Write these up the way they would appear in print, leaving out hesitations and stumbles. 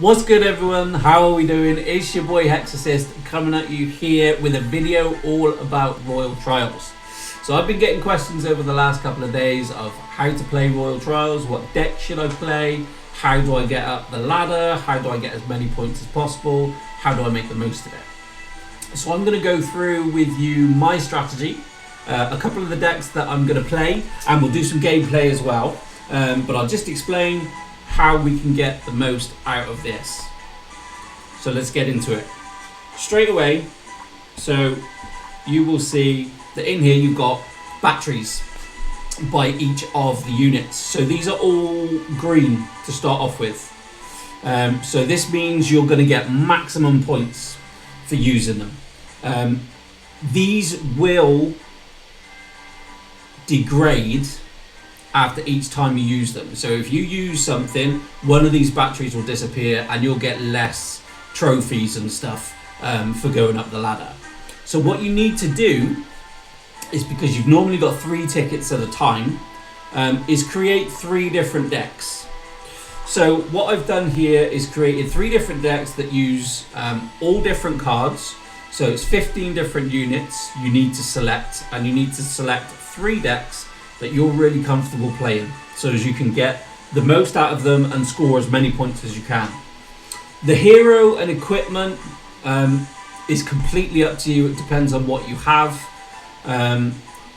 What's good, everyone? How are we doing? It's your boy Hexassist coming at you here with a video all about Royal Trials. So I've been getting questions over the last couple of days of how to play Royal Trials, what deck should I play, how do I get up the ladder, how do I get as many points as possible, how do I make the most of it. So I'm going to go through with you my strategy, a couple of the decks that I'm going to play, and we'll do some gameplay as well, but I'll just explain how we can get the most out of this. So let's get into it straight away. So you will see that in here you've got batteries by each of the units. So these are all green to start off with. So this means you're going to get maximum points for using them. These will degrade after each time you use them. So if you use something, one of these batteries will disappear and you'll get less trophies and stuff for going up the ladder. So what you need to do is, because you've normally got 3 tickets at a time, is create 3 different decks. So what I've done here is created 3 different decks that use all different cards. So it's 15 different units you need to select, and you need to select 3 decks that you're really comfortable playing, so as you can get the most out of them and score as many points as you can. The hero and equipment is completely up to you. It depends on what you have.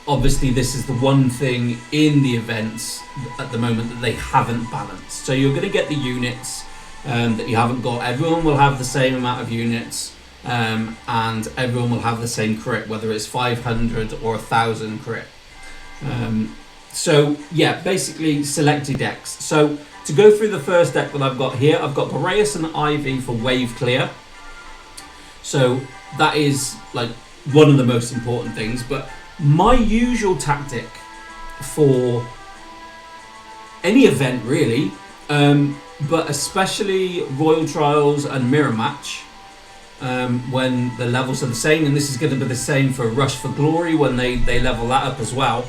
Obviously this is the one thing in the events at the moment that they haven't balanced. So you're going to get the units that you haven't got. Everyone will have the same amount of units, and everyone will have the same crit, whether it's 500 or 1,000 crit. So yeah, basically select your decks. So to go through the first deck that I've got here, I've got Boreas and Ivy for wave clear. So that is like one of the most important things. But my usual tactic for any event really, but especially Royal Trials and Mirror Match, when the levels are the same, and this is going to be the same for Rush for Glory when they level that up as well,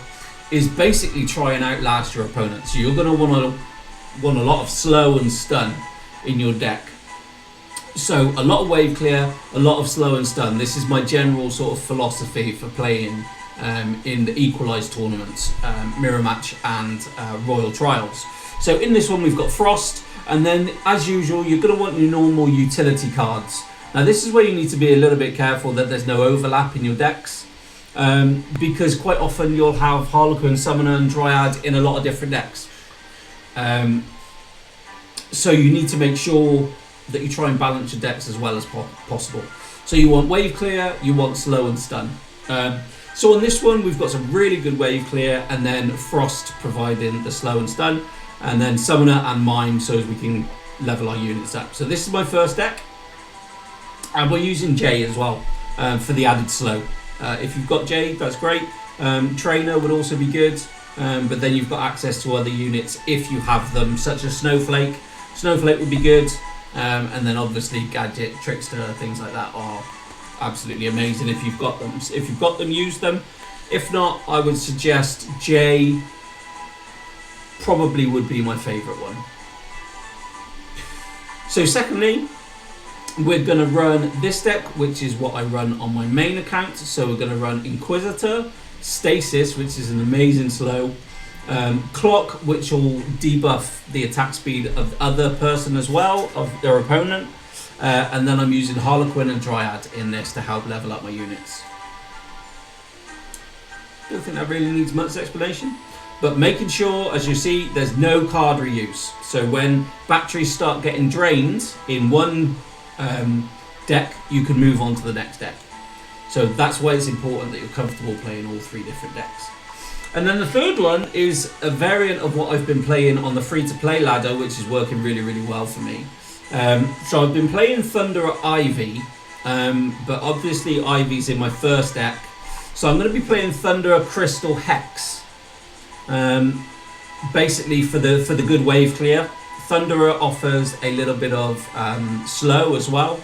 is basically try and outlast your opponent. So you're going to want a lot of slow and stun in your deck. So a lot of wave clear, a lot of slow and stun. This is my general sort of philosophy for playing in the equalised tournaments, Mirror Match and Royal Trials. So in this one we've got Frost, and then as usual you're going to want your normal utility cards. Now this is where you need to be a little bit careful that there's no overlap in your decks, because quite often you'll have Harlequin, Summoner and Dryad in a lot of different decks. So you need to make sure that you try and balance your decks as well as possible. So you want wave clear, you want slow and stun. So on this one we've got some really good wave clear, and then Frost providing the slow and stun, and then Summoner and Mime so as we can level our units up. So this is my first deck, and we're using J as well for the added slow. If you've got J, that's great. Trainer would also be good, but then you've got access to other units if you have them, such as Snowflake. Snowflake would be good, and then obviously Gadget, Trickster, things like that are absolutely amazing if you've got them. If you've got them, use them. If not, I would suggest J probably would be my favourite one. So secondly, we're going to run this deck, which is what I run on my main account. So we're going to run Inquisitor, Stasis, which is an amazing slow, Clock, which will debuff the attack speed of the other person as well, of their opponent, and then I'm using Harlequin and Dryad in this to help level up my units. Don't think that really needs much explanation, but making sure, as you see, there's no card reuse. So when batteries start getting drained in one deck, you can move on to the next deck. So that's why it's important that you're comfortable playing all 3 different decks. And then the third one is a variant of what I've been playing on the free-to-play ladder, which is working really, really well for me. So I've been playing Thunder Ivy, but obviously Ivy's in my first deck. So I'm going to be playing Thunder Crystal Hex, basically for the good wave clear. Thunderer offers a little bit of slow as well.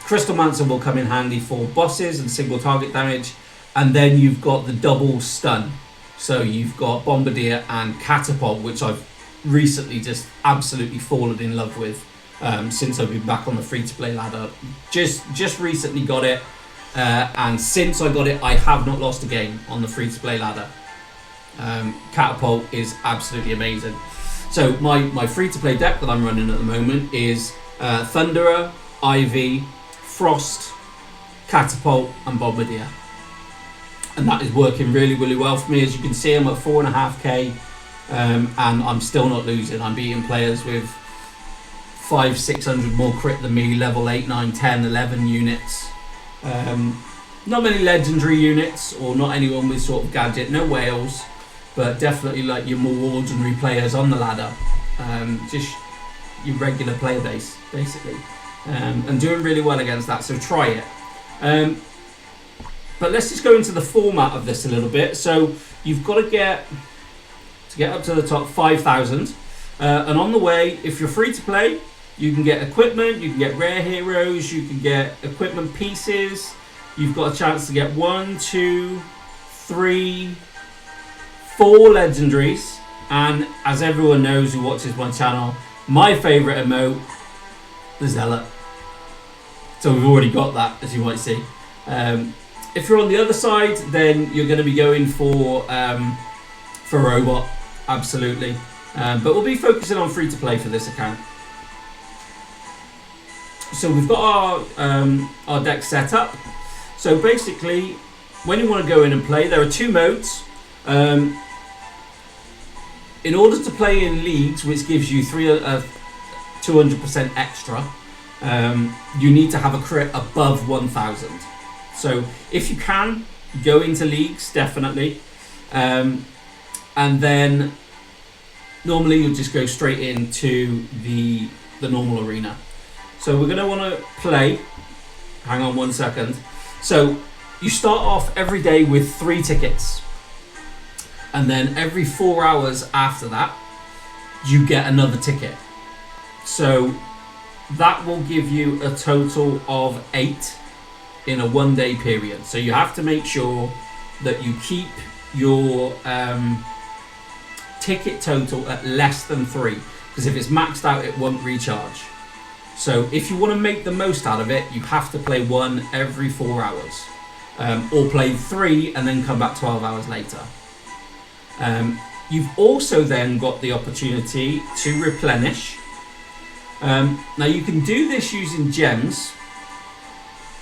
Crystal Mancer will come in handy for bosses and single target damage, and then you've got the double stun. So you've got Bombardier and Catapult, which I've recently just absolutely fallen in love with. since I've been back on the free-to-play ladder. Just recently got it, and since I got it, I have not lost a game on the free-to-play ladder. Catapult is absolutely amazing. So my free-to-play deck that I'm running at the moment is Thunderer, Ivy, Frost, Catapult, and Bombardier. And that is working really, really well for me. As you can see, I'm at 4.5k, and I'm still not losing. I'm beating players with 500-600 more crit than me, level 8, 9, 10, 11 units. Not many legendary units, or not anyone with sort of gadget, no whales, but definitely like your more ordinary players on the ladder. Just your regular player base, basically. And doing really well against that, so try it. But let's just go into the format of this a little bit. So you've got to get up to the top 5,000. And on the way, if you're free to play, you can get equipment, you can get rare heroes, you can get equipment pieces. You've got a chance to get 1, 2, 3, 4 legendaries. And as everyone knows who watches my channel, my favourite emote, the Zealot. So we've already got that, as you might see. If you're on the other side, then you're going to be going for Robot, absolutely. But we'll be focusing on free to play for this account. So we've got our deck set up. So basically, when you want to go in and play, there are 2 modes. In order to play in leagues, which gives you 200% extra, you need to have a crit above 1,000. So if you can, go into leagues, definitely. And then normally you'll just go straight into the normal arena. So we're going to want to play. Hang on 1 second. So you start off every day with 3 tickets. And then every 4 hours after that, you get another ticket. So that will give you a total of 8 in a 1-day period. So you have to make sure that you keep your ticket total at less than 3, because if it's maxed out, it won't recharge. So if you want to make the most out of it, you have to play 1 every 4 hours, or play 3 and then come back 12 hours later. You've also then got the opportunity to replenish. Now you can do this using gems,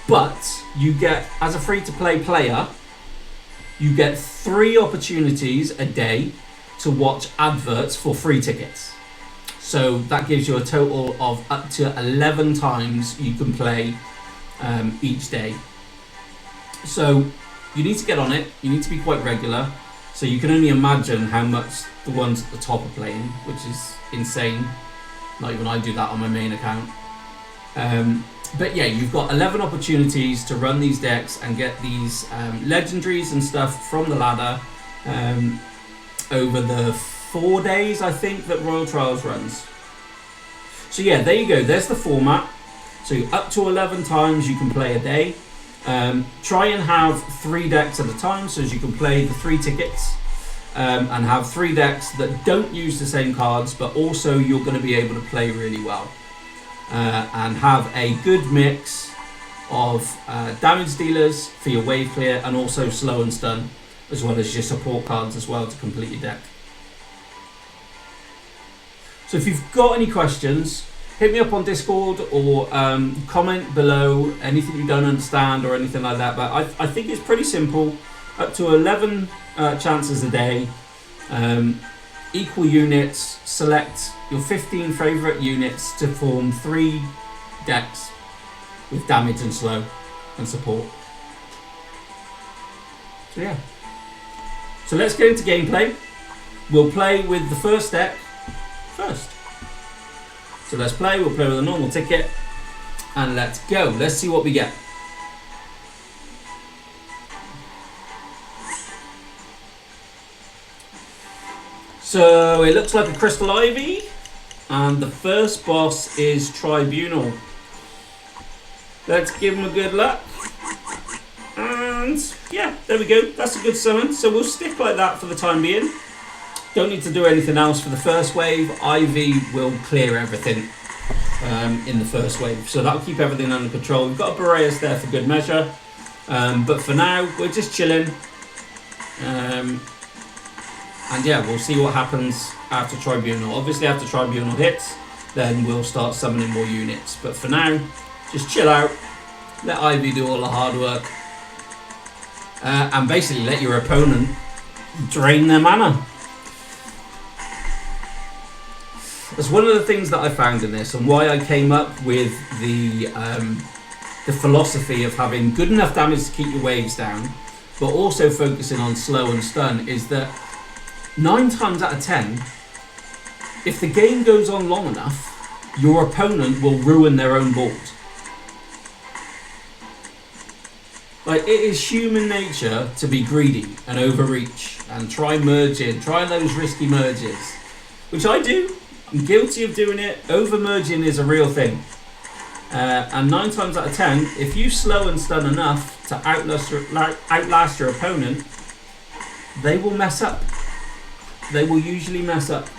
but you get, as a free-to-play player, you get 3 opportunities a day to watch adverts for free tickets. So that gives you a total of up to 11 times you can play each day. So you need to get on it, you need to be quite regular. So you can only imagine how much the ones at the top are playing, which is insane. Not even I do that on my main account. But yeah, you've got 11 opportunities to run these decks and get these legendaries and stuff from the ladder over the 4 days, I think, that Royal Trials runs. So yeah, there you go. There's the format. So up to 11 times you can play a day. Try and have 3 decks at a time, so as you can play the 3 tickets and have 3 decks that don't use the same cards, but also you're going to be able to play really well. And have a good mix of damage dealers for your wave clear, and also slow and stun, as well as your support cards as well to complete your deck. So if you've got any questions, hit me up on Discord, or comment below anything you don't understand or anything like that. But I think it's pretty simple. Up to 11 chances a day. Equal units. Select your 15 favourite units to form 3 decks with damage and slow and support. So yeah. So let's get into gameplay. We'll play with the first deck first. So let's play. We'll play with a normal ticket, and let's go. Let's see what we get. So it looks like a Crystal Ivy, and the first boss is Tribunal. Let's give him a good luck. And yeah, there we go. That's a good summon. So we'll stick like that for the time being. Don't need to do anything else for the first wave. Ivy will clear everything. in the first wave. So that'll keep everything under control. We've got a Boreas there for good measure. But for now, we're just chilling. And yeah, we'll see what happens after Tribunal. Obviously, after Tribunal hits, then we'll start summoning more units. But for now, just chill out. Let Ivy do all the hard work. And basically let your opponent drain their mana. That's one of the things that I found in this, and why I came up with the philosophy of having good enough damage to keep your waves down, but also focusing on slow and stun, is that 9 times out of 10, if the game goes on long enough, your opponent will ruin their own board. Like, it is human nature to be greedy and overreach and try merging, try those risky merges, which I do. I'm guilty of doing it. Over merging is a real thing. And 9 times out of 10, if you slow and stun enough to outlast your opponent, they will mess up. They will usually mess up.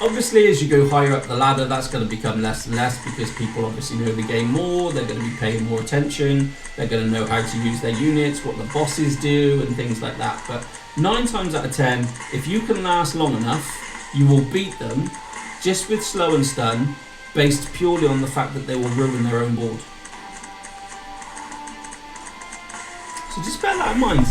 Obviously, as you go higher up the ladder, that's going to become less and less, because people obviously know the game more. They're going to be paying more attention. They're going to know how to use their units, what the bosses do, and things like that. But 9 times out of 10, if you can last long enough, you will beat them just with slow and stun, based purely on the fact that they will ruin their own board. So just bear that in mind.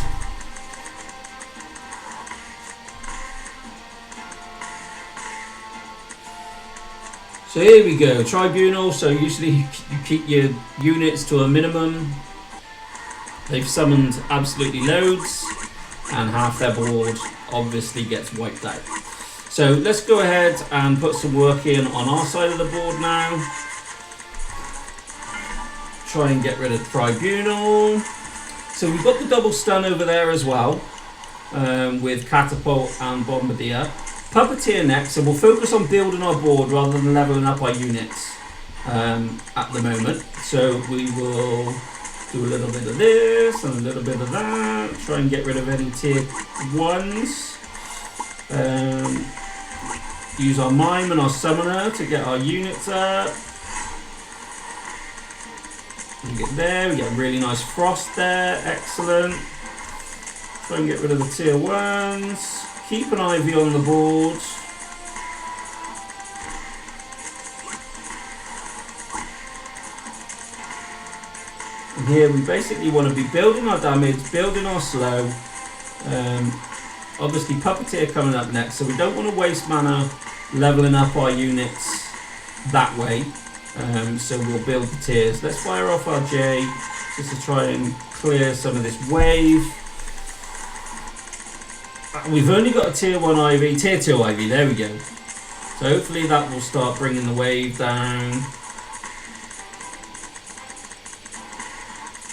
So here we go, Tribunal. So usually you keep your units to a minimum. They've summoned absolutely loads, and half their board obviously gets wiped out. So let's go ahead and put some work in on our side of the board now. Try and get rid of Tribunal. So we've got the double stun over there as well, with Catapult and Bombardier. Puppeteer next, so we'll focus on building our board rather than leveling up our units at the moment. So we will do a little bit of this and a little bit of that. Try and get rid of any tier 1s. Use our Mime and our Summoner to get our units up. We get there, we get a really nice Frost there, excellent. Try and get rid of the tier 1s. Keep an Ivy on the board. And here we basically want to be building our damage, building our slow. Obviously Puppeteer coming up next, so we don't want to waste mana leveling up our units that way. So we'll build the tiers. Let's fire off our J just to try and clear some of this wave. We've only got a tier 1 Ivy, tier 2 Ivy, there we go. So hopefully that will start bringing the wave down.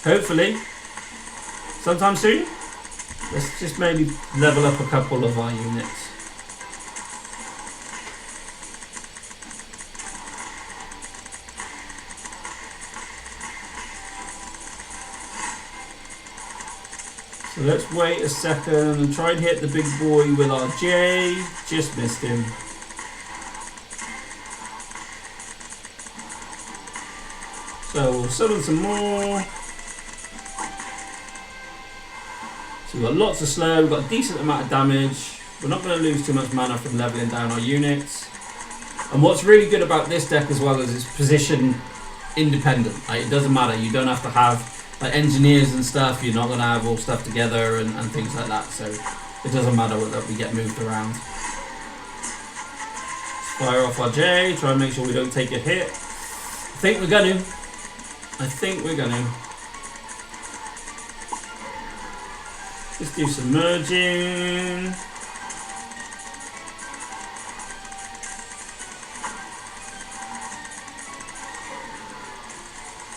Hopefully, sometime soon. Let's just maybe level up a couple of our units. So let's wait a second and try and hit the big boy with our J. Just missed him. So we'll summon some more. So we've got lots of slow, we've got a decent amount of damage. We're not going to lose too much mana from leveling down our units. And what's really good about this deck as well is it's position independent. Like, it doesn't matter, you don't have to have like engineers and stuff, you're not going to have all stuff together and things like that, so it doesn't matter whether we get moved around. Fire off our J, try and make sure we don't take a hit. I think we're going to. Let's do some merging.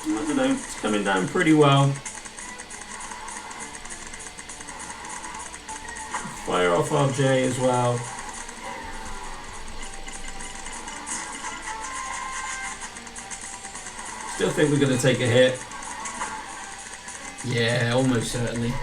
I don't know, it's coming down pretty well. Fire off our J as well. Still think we're going to take a hit. Yeah, almost certainly.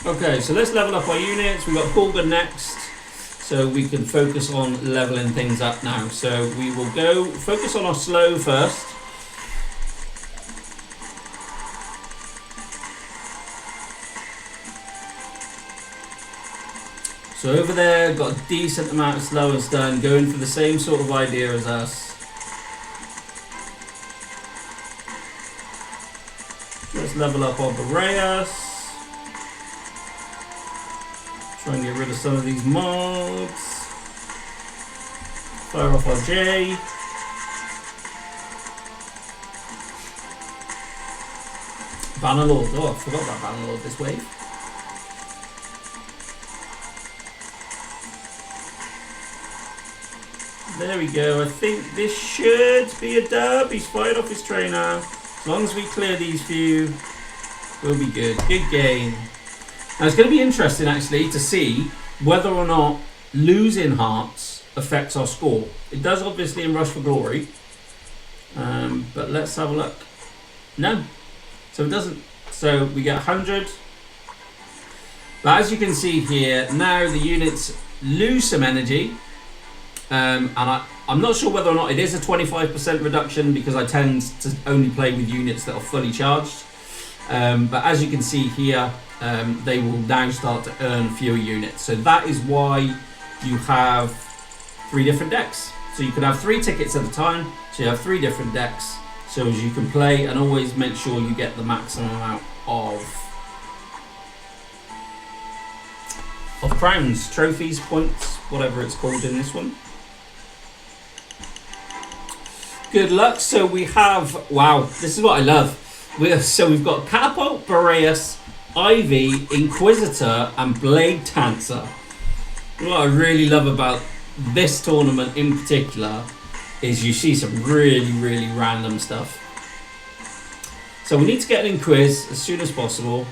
Okay, so let's level up our units. We've got Bulgur next, so we can focus on leveling things up now. So we will go focus on our slow first. So over there, got a decent amount of slow and stun, going for the same sort of idea as us. Let's level up our Boreas. Try and get rid of some of these mobs. Fire off our J. Bannerlord. Oh, I forgot about Bannerlord this wave. There we go. I think this should be a dub. He's fired off his trainer. As long as we clear these few, we'll be good. Good game. Now it's going to be interesting actually to see whether or not losing hearts affects our score. It does obviously in Rush for Glory, but let's have a look. No, so it doesn't. So we get 100. But as you can see here, now the units lose some energy, and I'm not sure whether or not it is a 25% reduction because I tend to only play with units that are fully charged. But as you can see here, they will now start to earn fewer units. So that is why you have 3 different decks. So you can have 3 tickets at a time. So you have 3 different decks. So as you can play and always make sure you get the maximum amount of crowns, trophies, points, whatever it's called in this one. Good luck. So we have, wow, this is what I love. We've got Catapult, Boreas, Ivy, Inquisitor, and Blade Tancer. What I really love about this tournament in particular is you see some really, really random stuff. So we need to get an Inquis as soon as possible.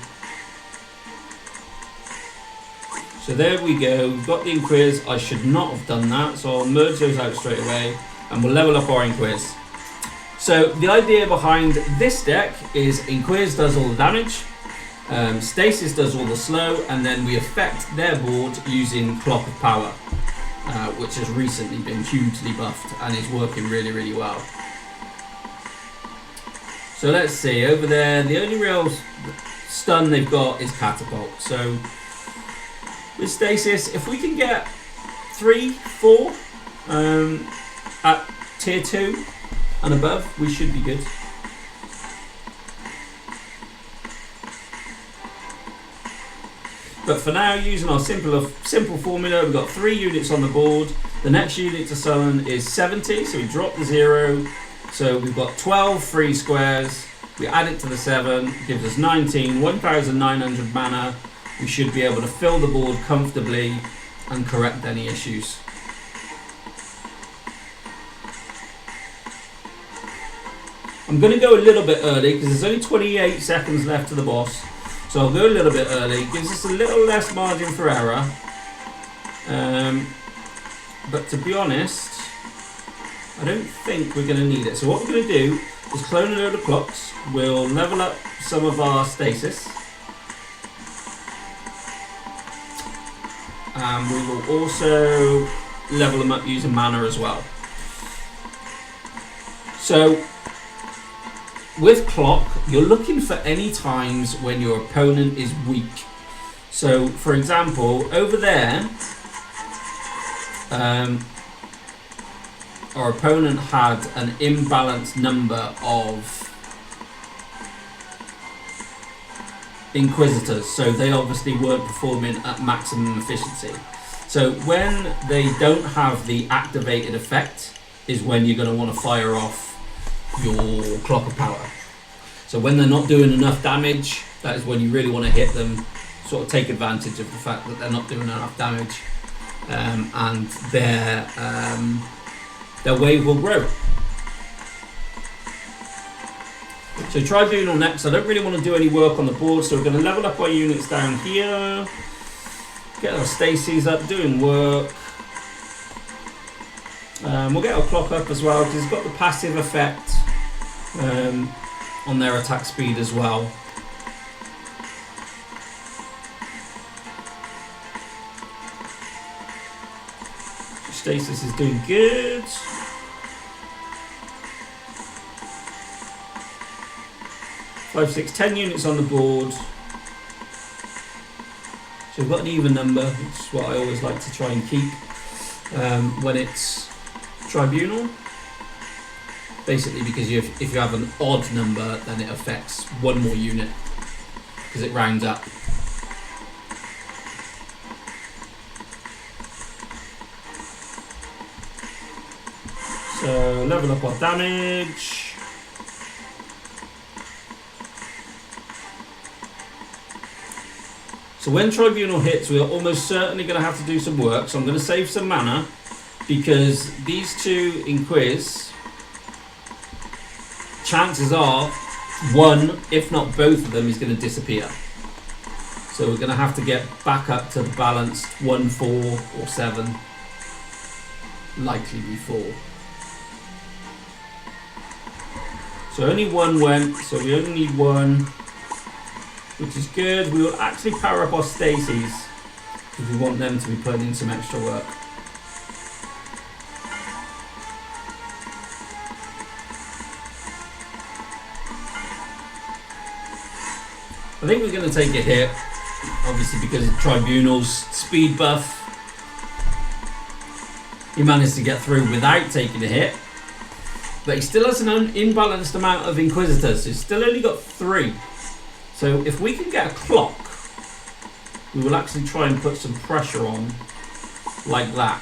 So there we go. We've got the Inquis. I should not have done that, so I'll merge those out straight away, and we'll level up our Inquis. So the idea behind this deck is Inquis does all the damage, Stasis does all the slow, and then we affect their board using Clock of Power, which has recently been hugely buffed and is working really, really well. So let's see, over there, the only real stun they've got is Catapult. So with Stasis, if we can get 3, 4 at tier 2 and above, we should be good. But for now, using our simple formula, we've got 3 units on the board. The next unit to summon is 70, so we drop the 0. So we've got 12 free squares. We add it to the 7, gives us 19, 1,900 mana. We should be able to fill the board comfortably and correct any issues. I'm going to go a little bit early because there's only 28 seconds left to the boss. So I'll go a little bit early. Gives us a little less margin for error. But to be honest, I don't think we're going to need it. So what we're going to do is clone a load of clocks. We'll level up some of our stasis. And we will also level them up using mana as well. So with clock, you're looking for any times when your opponent is weak. So for example, over there, our opponent had an imbalanced number of Inquisitors, so they obviously weren't performing at maximum efficiency. So when they don't have the activated effect is when you're going to want to fire off your Clock of Power. So when they're not doing enough damage, that is when you really want to hit them, sort of take advantage of the fact that they're not doing enough damage, and their wave will grow. So Tribunal next. I don't really want to do any work on the board, so we're going to level up our units down here, get our Stacies up, doing work. We'll get our clock up as well because it's got the passive effect on their attack speed as well. Stasis is doing good. Five, 6, 10 units on the board. So we've got an even number, which is what I always like to try and keep when it's tribunal. Basically because if you have an odd number, then it affects one more unit because it rounds up. So level up our damage. So when Tribunal hits, we are almost certainly going to have to do some work. So I'm going to save some mana because these two in quiz, chances are one, if not both of them, is going to disappear. So we're going to have to get back up to the balanced 1, 4 or 7. Likely be 4. So only one went, so we only need one. Which is good. We will actually power up our Stacies because we want them to be putting in some extra work. I think we're going to take a hit, obviously because of Tribunal's speed buff. He managed to get through without taking a hit, but he still has an imbalanced amount of Inquisitors. He's still only got 3. So if we can get a clock, we will actually try and put some pressure on like that.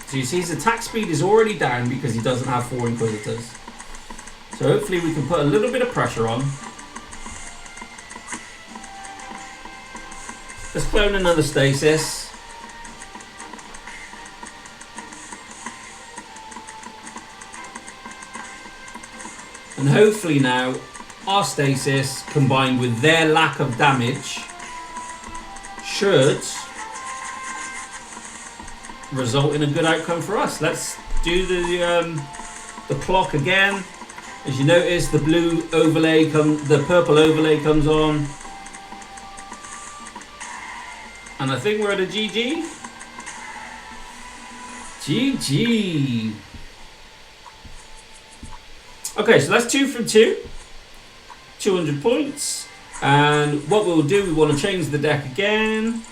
So you see his attack speed is already down because he doesn't have 4 Inquisitors. So hopefully we can put a little bit of pressure on. Let's clone another Stasis. And hopefully now our Stasis, combined with their lack of damage, should result in a good outcome for us. Let's do the clock again. As you notice, the blue overlay the purple overlay comes on, and I think we're at a GG. GG. Okay, so that's 2 from 2. 200 points, and what we'll do, we want to change the deck again.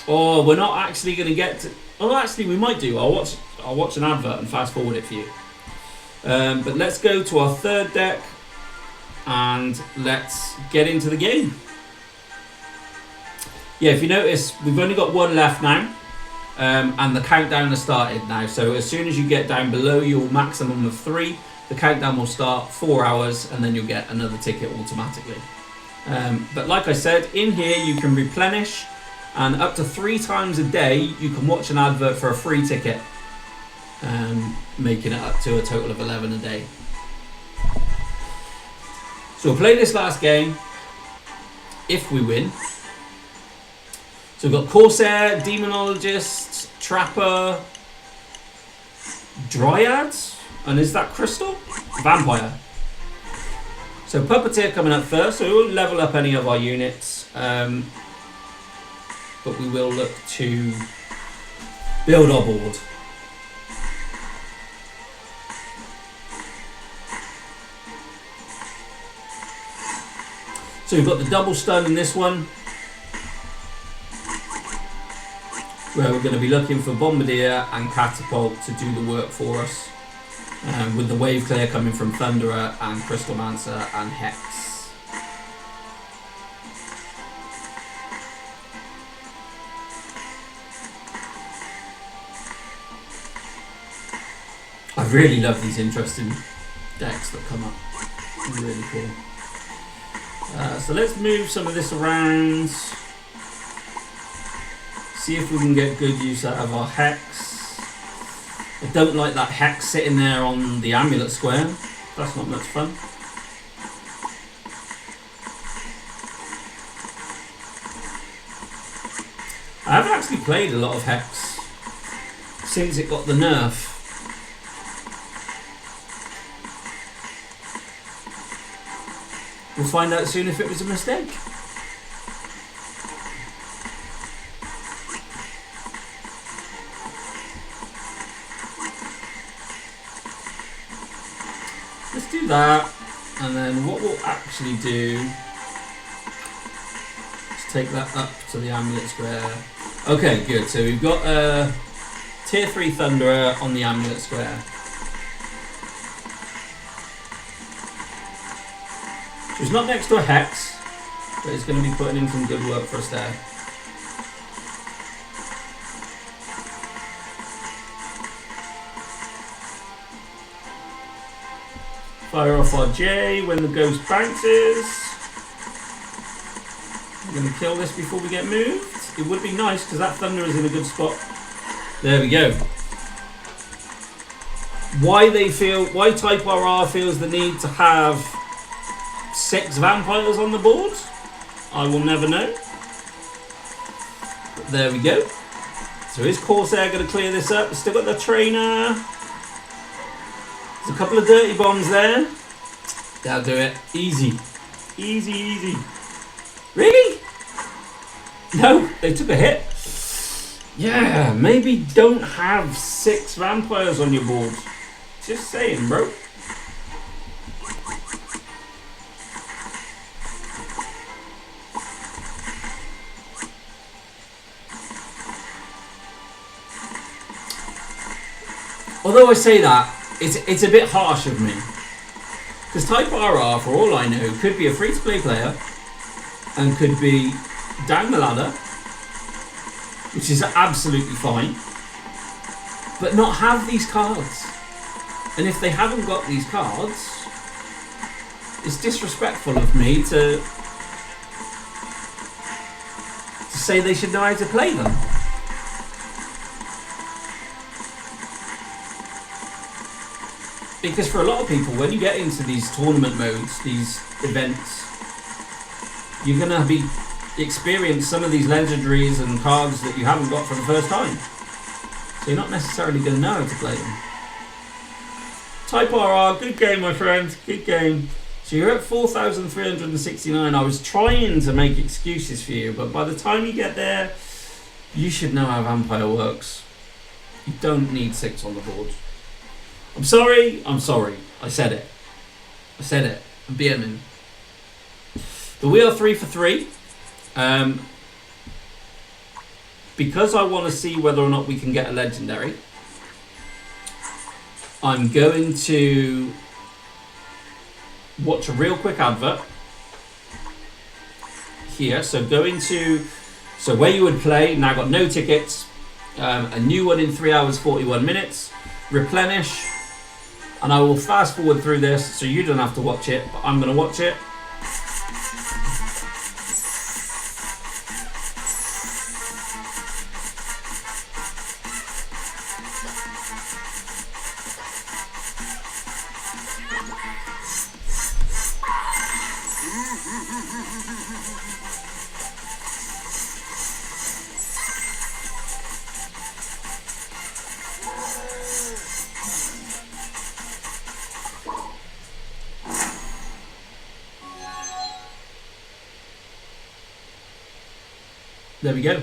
Or we're not actually going to get to, oh actually we might do. I'll watch an advert and fast forward it for you. But let's go to our third deck and let's get into the game. Yeah, if you notice, we've only got one left now, and the countdown has started now. So as soon as you get down below your maximum of 3, the countdown will start 4 hours, and then you'll get another ticket automatically. But like I said, in here you can replenish, and up to 3 times a day you can watch an advert for a free ticket, making it up to a total of 11 a day. So we'll play this last game if we win. So we've got Corsair, Demonologist, Trapper, Dryads. And is that Crystal? Vampire. So Puppeteer coming up first, so we won't level up any of our units. But we will look to build our board. So we've got the double stun in this one, where we're going to be looking for Bombardier and Catapult to do the work for us. With the wave clear coming from Thunderer and Crystalmancer and Hex. I really love these interesting decks that come up. Really cool. So let's move some of this around. See if we can get good use out of our Hex. I don't like that Hex sitting there on the amulet square. That's not much fun. I've actually played a lot of Hex since it got the nerf. We'll find out soon if it was a mistake. that, and then what we'll actually do is take that up to the amulet square. Okay, good. So we've got a tier 3 Thunderer on the amulet square. So it's not next to a Hex, but it's going to be putting in some good work for us there. Fire off our J when the ghost bounces. We're going to kill this before we get moved. It would be nice because that Thunder is in a good spot. There we go. Why Type RR feels the need to have 6 vampires on the board, I will never know. But there we go. So is Corsair going to clear this up? Still got the trainer. There's a couple of dirty bombs there. That'll do it. Easy. Easy, easy. Really? No, they took a hit. Yeah, maybe don't have 6 vampires on your board. Just saying, bro. Although I say that, it's a bit harsh of me. Because Type RR, for all I know, could be a free-to-play player and could be down the ladder, which is absolutely fine, but not have these cards. And if they haven't got these cards, it's disrespectful of me to say they should know how to play them. Because for a lot of people, when you get into these tournament modes, these events, you're going to be experience some of these legendaries and cards that you haven't got for the first time. So you're not necessarily going to know how to play them. Type RR, good game, my friend, good game. So you're at 4,369. I was trying to make excuses for you, but by the time you get there, you should know how Vampire works. You don't need 6 on the board. I'm sorry. I said it. I'm BMing. But we are 3 for 3. Because I want to see whether or not we can get a legendary, I'm going to watch a real quick advert here. So where you would play, now got no tickets, a new one in 3 hours 41 minutes, replenish, and I will fast forward through this so you don't have to watch it, but I'm going to watch it. There we go.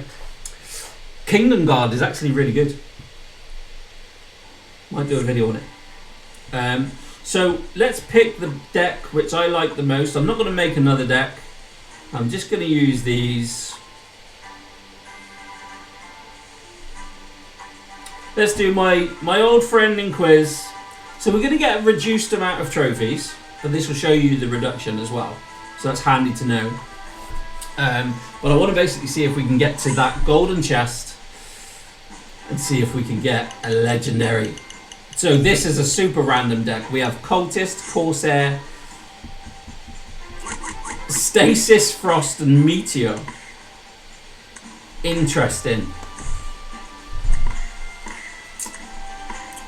Kingdom Guard is actually really good. Might do a video on it. So let's pick the deck which I like the most. I'm not going to make another deck. I'm just going to use these. Let's do my old friend in quiz. So we're going to get a reduced amount of trophies, but this will show you the reduction as well. So that's handy to know. But I want to basically see if we can get to that golden chest and see if we can get a legendary. So this is a super random deck. We have Cultist, Corsair, Stasis, Frost, and Meteor. Interesting.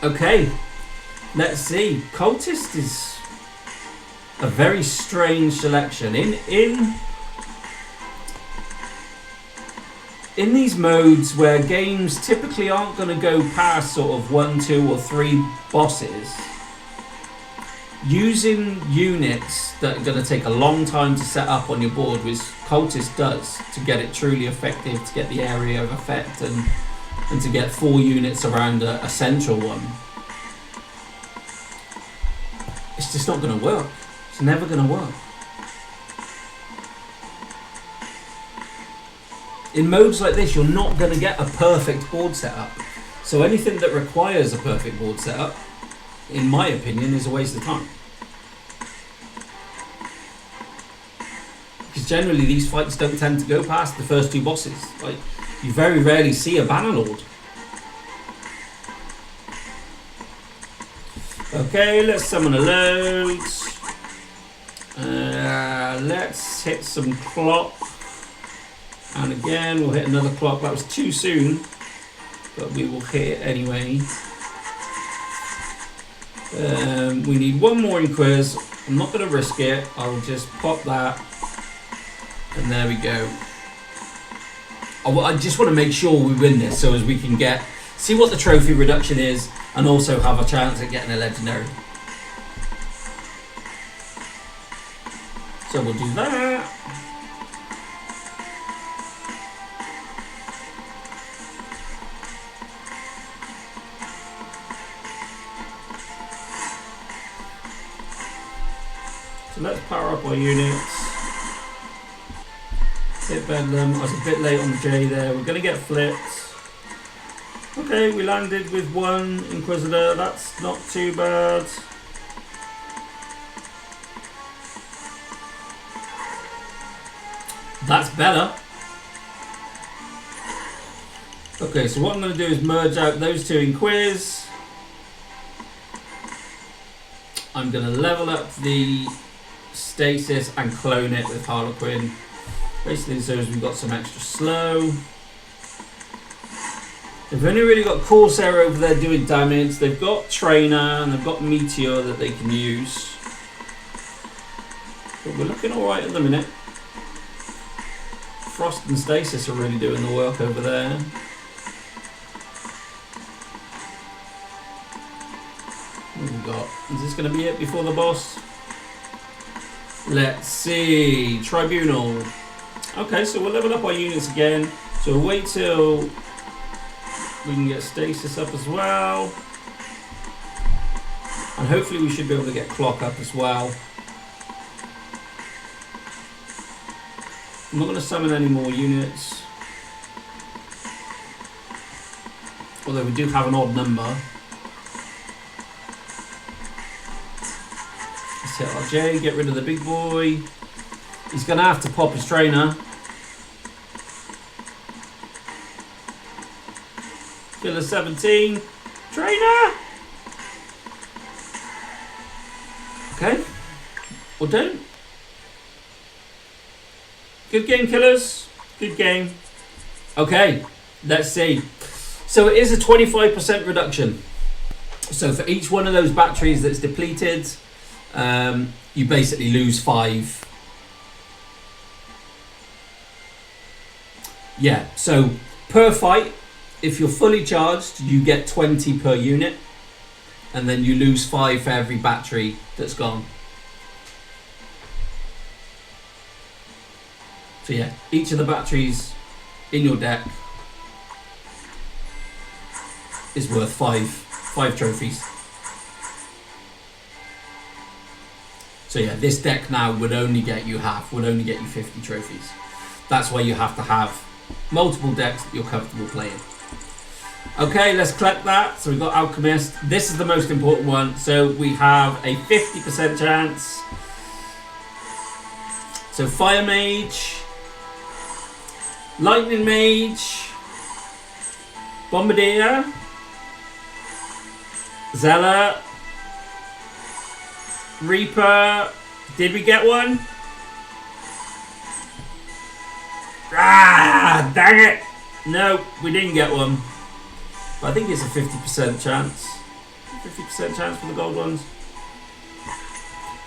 Okay, let's see. Cultist is a very strange selection. In these modes where games typically aren't going to go past sort of 1, 2, or 3 bosses, using units that are going to take a long time to set up on your board, which Cultist does, to get it truly effective, to get the area of effect, and to get 4 units around a central one. it's just not going to work. It's never going to work. In modes like this, you're not going to get a perfect board setup. So anything that requires a perfect board setup, in my opinion, is a waste of time. Because generally these fights don't tend to go past the first two bosses. Like, you very rarely see a Bannerlord. Okay, let's summon a load. Let's hit some clock. And again, we'll hit another clock. That was too soon, but we will hit it anyway. We need one more Inquis. I'm not going to risk it. I'll just pop that. And there we go. I just want to make sure we win this so as we can see what the trophy reduction is and also have a chance at getting a legendary. So we'll do that. So let's power up our units. Hit Bedlam. I was a bit late on the J there. We're going to get flipped. Okay, we landed with one Inquisitor. That's not too bad. That's better. Okay, so what I'm going to do is merge out those two Inquis. I'm going to level up the Stasis and clone it with Harlequin. Basically, so as we've got some extra slow. They've only really got Corsair over there doing damage. They've got Trainer and they've got Meteor that they can use. But we're looking alright at the minute. Frost and Stasis are really doing the work over there. What have we got? Is this going to be it before the boss? Let's see. Tribunal. Okay, so we'll level up our units again. So we'll wait till we can get Stasis up as well. And hopefully we should be able to get Clock up as well. I'm not going to summon any more units. Although we do have an odd number. Let's hit our J, get rid of the big boy. He's going to have to pop his Trainer. Killer 17. Trainer! Okay. Or don't. Good game, killers. Good game. Okay. Let's see. So it is a 25% reduction. So for each one of those batteries that's depleted, you basically lose 5. Yeah, so per fight, if you're fully charged, you get 20 per unit, and then you lose 5 for every battery that's gone. So yeah, each of the batteries in your deck is worth 5 trophies. So yeah, this deck now would only get you 50 trophies. That's why you have to have multiple decks that you're comfortable playing. Okay, let's collect that. So we've got Alchemist. This is the most important one. So we have a 50% chance. So Fire Mage, Lightning Mage, Bombardier, Zealot, Reaper. Did we get one? Ah, dang it! No, we didn't get one. But I think it's a 50% chance. 50% chance for the gold ones.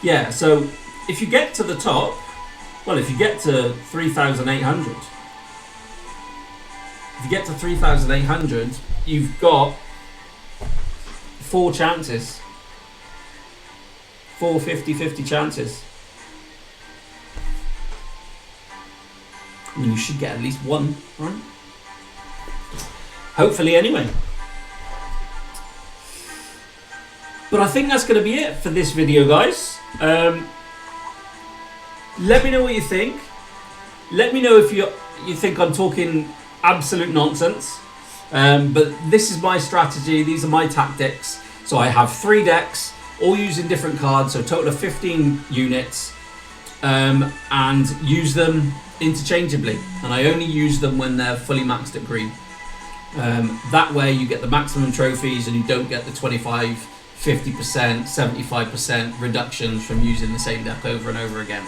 Yeah, so if you get to the top, well, if you get to 3,800, if you get to 3,800, you've got 4 chances. 4 50-50 chances. I mean, you should get at least one, right? Hopefully, anyway. But I think that's going to be it for this video, guys. Let me know what you think. Let me know if you think I'm talking absolute nonsense. But this is my strategy. These are my tactics. So I have 3 decks, all using different cards, so a total of 15 units, and use them interchangeably. And I only use them when they're fully maxed at green. That way you get the maximum trophies and you don't get the 25, 50%, 75% reductions from using the same deck over and over again.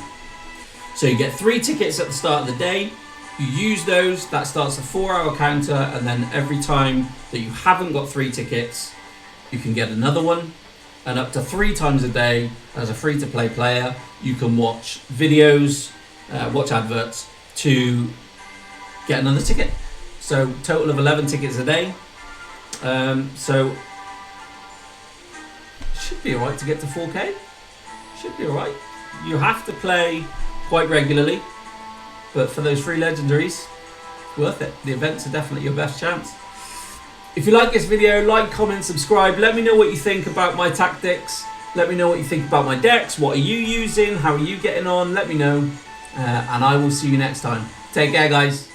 So you get 3 tickets at the start of the day. You use those, that starts a 4-hour counter, and then every time that you haven't got 3 tickets, you can get another one. And up to 3 times a day, as a free-to-play player, you can watch videos, watch adverts to get another ticket. So total of 11 tickets a day. So should be alright to get to 4K. Should be alright. You have to play quite regularly, but for those free legendaries, worth it. The events are definitely your best chance. If you like this video, like, comment, subscribe. Let me know what you think about my tactics. Let me know what you think about my decks. What are you using? How are you getting on? Let me know. And I will see you next time. Take care, guys.